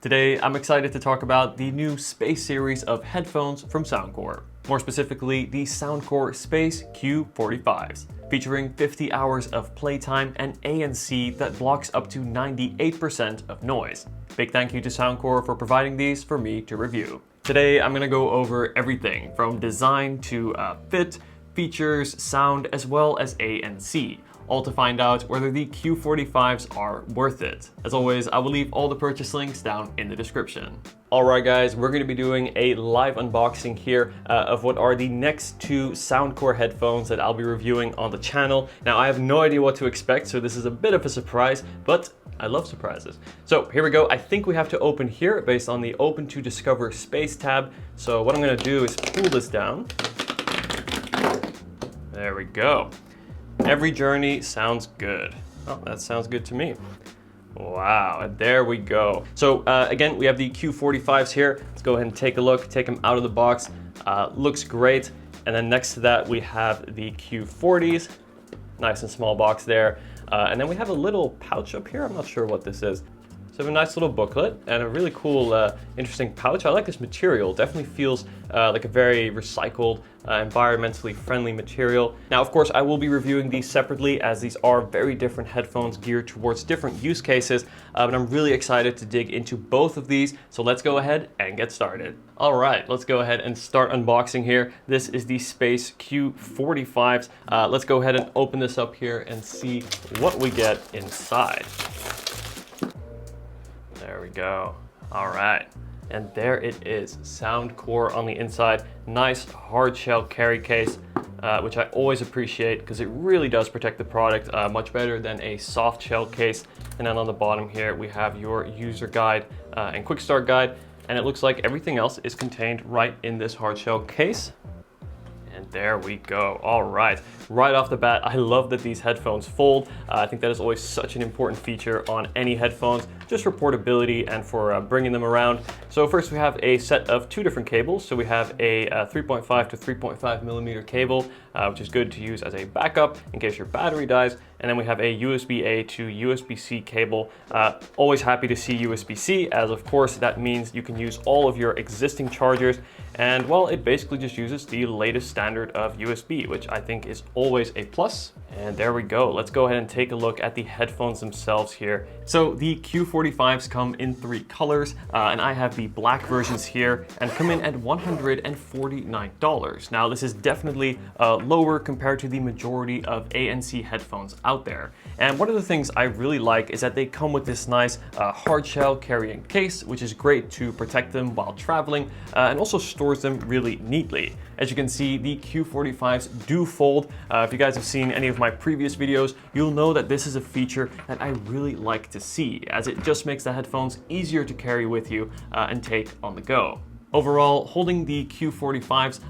Today, I'm excited to talk about the new Space series of headphones from Soundcore. More specifically, the Soundcore Space Q45s, featuring 50 hours of playtime and ANC that blocks up to 98% of noise. Big thank you to Soundcore for providing these for me to review. Today, I'm going to go over everything from design to fit, features, sound, as well as ANC. All to find out whether the Q45s are worth it. As always, I will leave all the purchase links down in the description. Alright guys, we're going to be doing a live unboxing here of what are the next two Soundcore headphones that I'll be reviewing on the channel. Now I have no idea what to expect, so this is a bit of a surprise, but I love surprises. So here we go. I think we have to open here based on the Open to Discover Space tab. So what I'm going to do is pull this down. There we go. Every journey sounds good. Oh, that sounds good to me. Wow, and there we go. So again, we have the Q45s here. Let's go ahead and take a look, take them out of the box. Looks great. And then next to that, we have the Q40s. Nice and small box there. And then we have a little pouch up here. I'm not sure what this is. So we have a nice little booklet and a really cool, interesting pouch. I like this material. Definitely feels like a very recycled, environmentally friendly material. Now, of course, I will be reviewing these separately as these are very different headphones geared towards different use cases. But I'm really excited to dig into both of these. So let's go ahead and get started. All right, let's go ahead and start unboxing here. This is the Space Q45s. Let's go ahead and open this up here and see what we get inside. There we go. All right. And there it is, Soundcore on the inside. Nice hard shell carry case, which I always appreciate because it really does protect the product much better than a soft shell case. And then on the bottom here, we have your user guide and quick start guide. And it looks like everything else is contained right in this hard shell case. And there we go. All right. Right off the bat, I love that these headphones fold. I think that is always such an important feature on any headphones, just for portability and for bringing them around. So first we have a set of two different cables. So we have a 3.5 to 3.5 millimeter cable, which is good to use as a backup in case your battery dies. And then we have a USB-A to USB-C cable. Always happy to see USB-C, as of course that means you can use all of your existing chargers. And well, it basically just uses the latest standard of USB, which I think is always a plus. And there we go. Let's go ahead and take a look at the headphones themselves here. So the Q45s come in 3 colors, and I have the black versions here and come in at $149. Now this is definitely lower compared to the majority of ANC headphones out there. And one of the things I really like is that they come with this nice hard shell carrying case, which is great to protect them while traveling and also stores them really neatly. As you can see, the Q45s do fold. If you guys have seen any of my previous videos, you'll know that this is a feature that I really like to see, as it just makes the headphones easier to carry with you and take on the go. Overall, holding the Q45s,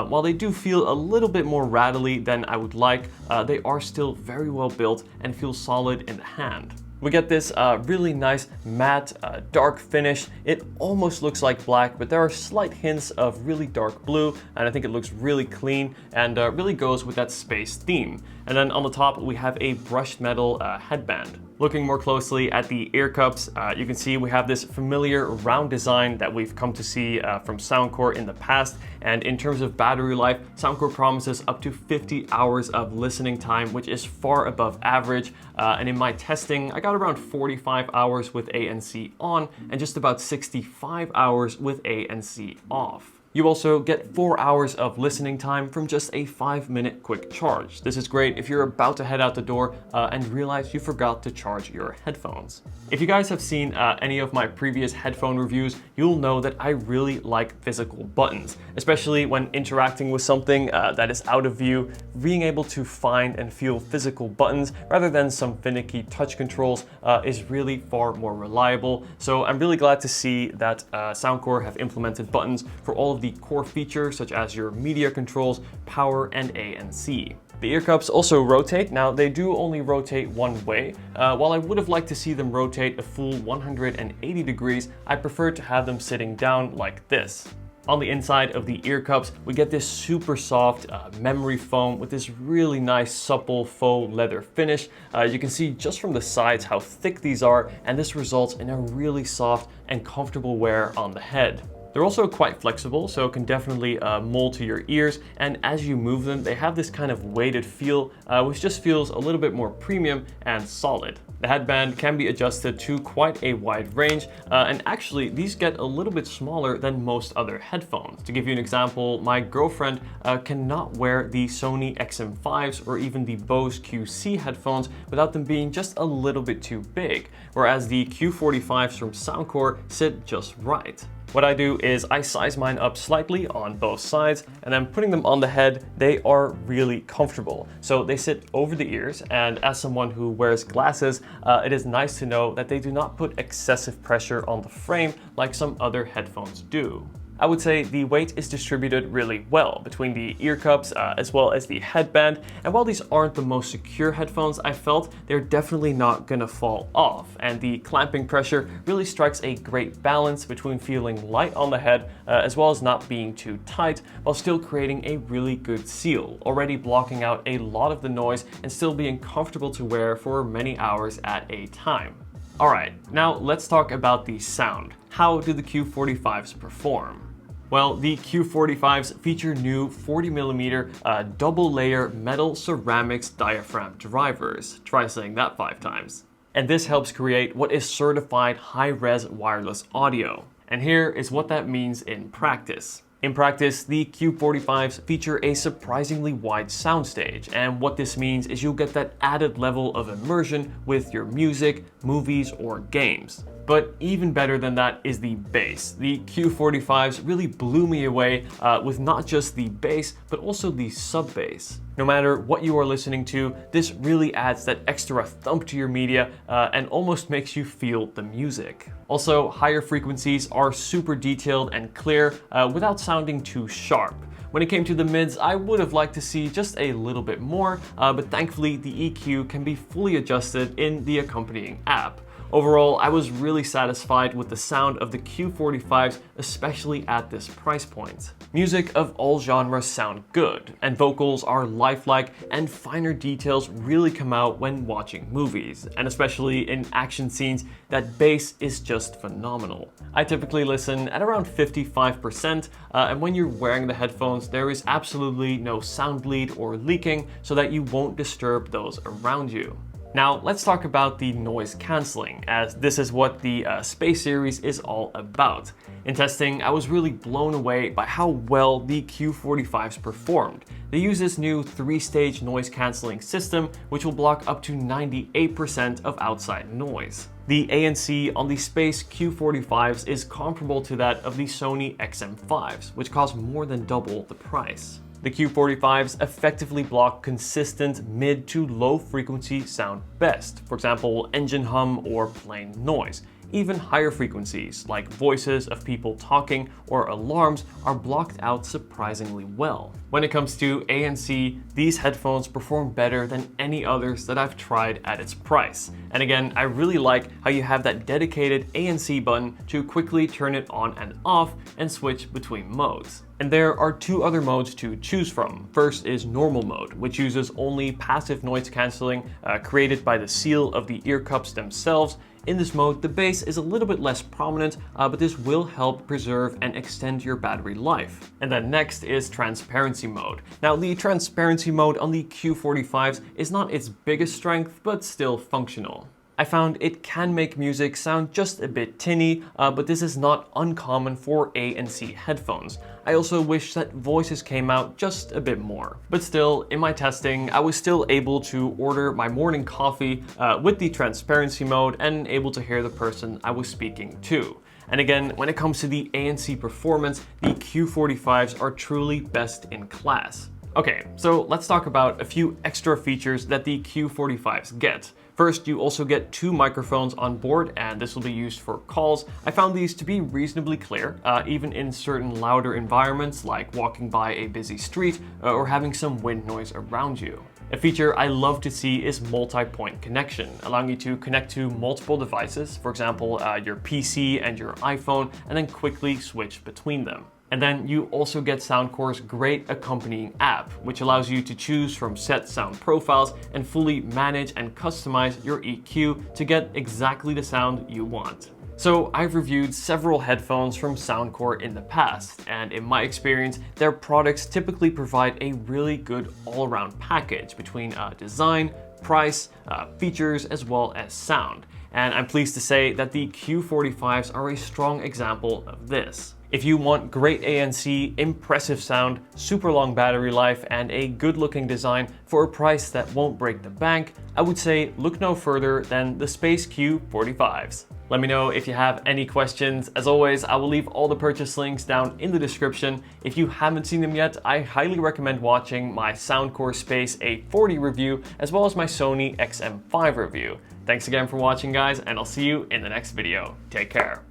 while they do feel a little bit more rattly than I would like, they are still very well built and feel solid in the hand. We get this really nice matte dark finish. It almost looks like black, but there are slight hints of really dark blue, and I think it looks really clean and really goes with that space theme. And then on the top, we have a brushed metal headband. Looking more closely at the ear cups, you can see we have this familiar round design that we've come to see from Soundcore in the past. And in terms of battery life, Soundcore promises up to 50 hours of listening time, which is far above average. And in my testing, I got around 45 hours with ANC on and just about 65 hours with ANC off. You also get 4 hours of listening time from just a 5-minute quick charge. This is great if you're about to head out the door and realize you forgot to charge your headphones. If you guys have seen any of my previous headphone reviews, you'll know that I really like physical buttons, especially when interacting with something that is out of view. Being able to find and feel physical buttons rather than some finicky touch controls is really far more reliable. So I'm really glad to see that Soundcore have implemented buttons for all of the core features such as your media controls, power, and ANC. The ear cups also rotate. Now they do only rotate one way. While I would have liked to see them rotate a full 180 degrees, I prefer to have them sitting down like this. On the inside of the ear cups, we get this super soft memory foam with this really nice supple faux leather finish. You can see just from the sides how thick these are, and this results in a really soft and comfortable wear on the head. They're also quite flexible, so it can definitely mold to your ears, and as you move them, they have this kind of weighted feel, which just feels a little bit more premium and solid. The headband can be adjusted to quite a wide range, and actually these get a little bit smaller than most other headphones. To give you an example, my girlfriend cannot wear the Sony XM5s or even the Bose QC headphones without them being just a little bit too big, whereas the Q45s from Soundcore sit just right. What I do is I size mine up slightly on both sides, and then putting them on the head, they are really comfortable. So they sit over the ears, and as someone who wears glasses, it is nice to know that they do not put excessive pressure on the frame like some other headphones do. I would say the weight is distributed really well between the ear cups as well as the headband, and while these aren't the most secure headphones, I felt they're definitely not gonna fall off, and the clamping pressure really strikes a great balance between feeling light on the head as well as not being too tight, while still creating a really good seal, already blocking out a lot of the noise and still being comfortable to wear for many hours at a time. Alright, now let's talk about the sound. How do the Q45s perform? Well, the Q45s feature new 40mm double layer metal ceramics diaphragm drivers. Try saying that 5 times. And this helps create what is certified high-res wireless audio. And here is what that means in practice. In practice, the Q45s feature a surprisingly wide soundstage, and what this means is you'll get that added level of immersion with your music, movies, or games. But even better than that is the bass. The Q45s really blew me away with not just the bass, but also the sub-bass. No matter what you are listening to, this really adds that extra thump to your media and almost makes you feel the music. Also, higher frequencies are super detailed and clear without sounding too sharp. When it came to the mids, I would have liked to see just a little bit more, but thankfully the EQ can be fully adjusted in the accompanying app. Overall, I was really satisfied with the sound of the Q45s, especially at this price point. Music of all genres sound good, and vocals are lifelike, and finer details really come out when watching movies, and especially in action scenes, that bass is just phenomenal. I typically listen at around 55%, and when you're wearing the headphones, there is absolutely no sound bleed or leaking, so that you won't disturb those around you. Now let's talk about the noise cancelling, as this is what the Space series is all about. In testing, I was really blown away by how well the Q45s performed. They use this new 3-stage noise cancelling system, which will block up to 98% of outside noise. The ANC on the Space Q45s is comparable to that of the Sony XM5s, which cost more than double the price. The Q45s effectively block consistent mid to low frequency sound best, for example, engine hum or plain noise. Even higher frequencies, like voices of people talking or alarms, are blocked out surprisingly well. When it comes to ANC, these headphones perform better than any others that I've tried at its price. And again, I really like how you have that dedicated ANC button to quickly turn it on and off and switch between modes. And there are 2 other modes to choose from. First is normal mode, which uses only passive noise cancelling created by the seal of the ear cups themselves. In this mode, the bass is a little bit less prominent, but this will help preserve and extend your battery life. And then next is transparency mode. Now, the transparency mode on the Q45s is not its biggest strength, but still functional. I found it can make music sound just a bit tinny, but this is not uncommon for ANC headphones. I also wish that voices came out just a bit more. But still, in my testing, I was still able to order my morning coffee with the transparency mode and able to hear the person I was speaking to. And again, when it comes to the ANC Performance, the Q45s are truly best in class. Okay, so let's talk about a few extra features that the Q45s get. First, you also get 2 microphones on board, and this will be used for calls. I found these to be reasonably clear, even in certain louder environments like walking by a busy street or having some wind noise around you. A feature I love to see is multipoint connection, allowing you to connect to multiple devices, for example, your PC and your iPhone, and then quickly switch between them. And then you also get Soundcore's great accompanying app, which allows you to choose from set sound profiles and fully manage and customize your EQ to get exactly the sound you want. So I've reviewed several headphones from Soundcore in the past, and in my experience, their products typically provide a really good all-around package between design, price, features, as well as sound. And I'm pleased to say that the Q45s are a strong example of this. If you want great ANC, impressive sound, super long battery life, and a good-looking design for a price that won't break the bank, I would say look no further than the Space Q45s. Let me know if you have any questions. As always, I will leave all the purchase links down in the description. If you haven't seen them yet, I highly recommend watching my Soundcore Space A40 review, as well as my Sony XM5 review. Thanks again for watching, guys, and I'll see you in the next video. Take care.